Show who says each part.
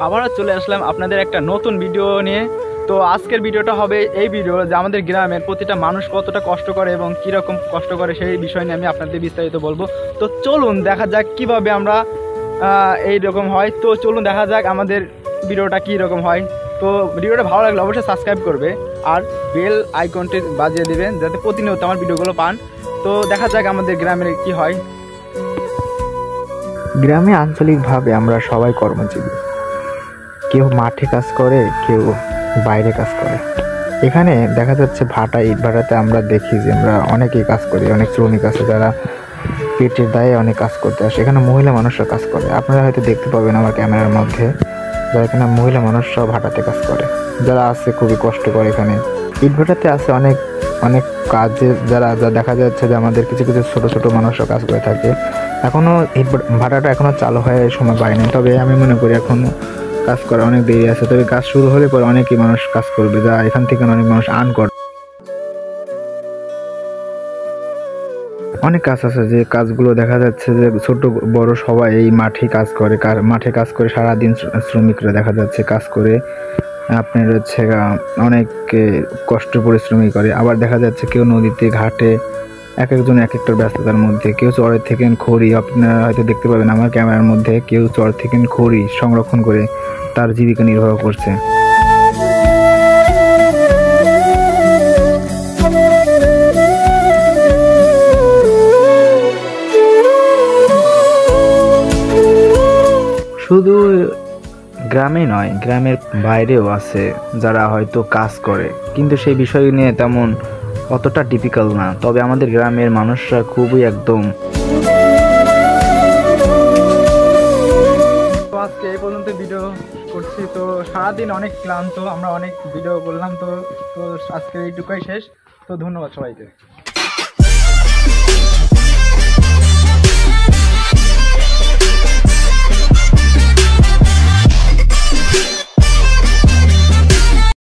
Speaker 1: আবারও চলে আসলাম আপনাদের একটা নতুন ভিডিও নিয়ে। তো আজকের ভিডিওটা হবে এই ভিডিও যে আমাদের গ্রামের প্রতিটা মানুষ কতটা কষ্ট করে এবং কীরকম কষ্ট করে সেই বিষয় নিয়ে আমি আপনাদের বিস্তারিত বলবো। তো চলুন দেখা যাক কিভাবে আমরা এই রকম হয়। তো চলুন দেখা যাক আমাদের ভিডিওটা কী রকম হয়। তো ভিডিওটা ভালো লাগলে অবশ্যই সাবস্ক্রাইব করবে আর বেল আইকনটি বাজিয়ে দেবেন যাতে প্রতিনিয়ত আমার ভিডিওগুলো পান। তো দেখা যাক আমাদের গ্রামের কি হয়।
Speaker 2: গ্রামে আঞ্চলিকভাবে আমরা সবাই কর্মজীবী, কেউ মাঠে কাজ করে, কেউ বাইরে কাজ করে। এখানে দেখা যাচ্ছে ভাটা, ইট ভাটাতে আমরা দেখি যে আমরা অনেকেই কাজ করি, অনেক শ্রমিক আছে যারা পেটের দায়ে অনেক কাজ করতে আসে। এখানে মহিলা মানুষরা কাজ করে, আপনারা হয়তো দেখতে পাবেন আমার ক্যামেরার মধ্যে, যারা এখানে মহিলা মানুষরাও ভাটাতে কাজ করে, যারা আছে খুবই কষ্ট করে। এখানে ইট ভাটাতে আছে অনেক অনেক কাজে যারা দেখা যাচ্ছে যে আমাদের কিছু কিছু ছোটো ছোটো মানুষরা কাজ করে থাকে। এখনও ইট ভাটাটা এখনও চালু হয়ে সময় পায়নি, তবে আমি মনে করি এখনও কাজ করা অনেক দেরি আছে। তবে কাজ শুরু হলে পরে অনেকই মানুষ কাজ করবে, যা এখান থেকে অনেক মানুষ আর্ন করে। অনেক কাজ আছে যে কাজগুলো দেখা যাচ্ছে যে ছোট বড় সবাই এই মাঠে কাজ করে, মাঠে কাজ করে সারাদিন শ্রমিকরা দেখা যাচ্ছে কাজ করে আপনার হচ্ছে অনেক কষ্ট পরিশ্রমী করে। আবার দেখা যাচ্ছে কেউ নদীতে ঘাটে, এক একজন এক একটার ব্যস্ততার মধ্যে, কেউ চরের থেকে খড়ি, আপনারা হয়তো দেখতে পাবেন আমার ক্যামেরার মধ্যে, কেউ চর থেকে খড়ি সংরক্ষণ করে তার জীবিকা নির্বাহ করছে। শুধু গ্রামে নয়, গ্রামের বাইরেও আছে যারা হয়তো কাজ করে, কিন্তু সেই বিষয় নিয়ে তেমন অতটা ডিফিকাল্ট না। তবে আমাদের গ্রামের মানুষরা খুবই একদম।
Speaker 1: তো আজকে এই পর্যন্ত ভিডিও করছি। তো সারাদিন অনেক ক্লান্ত, আমরা অনেক ভিডিও করলাম। তো তো আজকে এইটুকুই শেষ। তো ধন্যবাদ সবাইকে।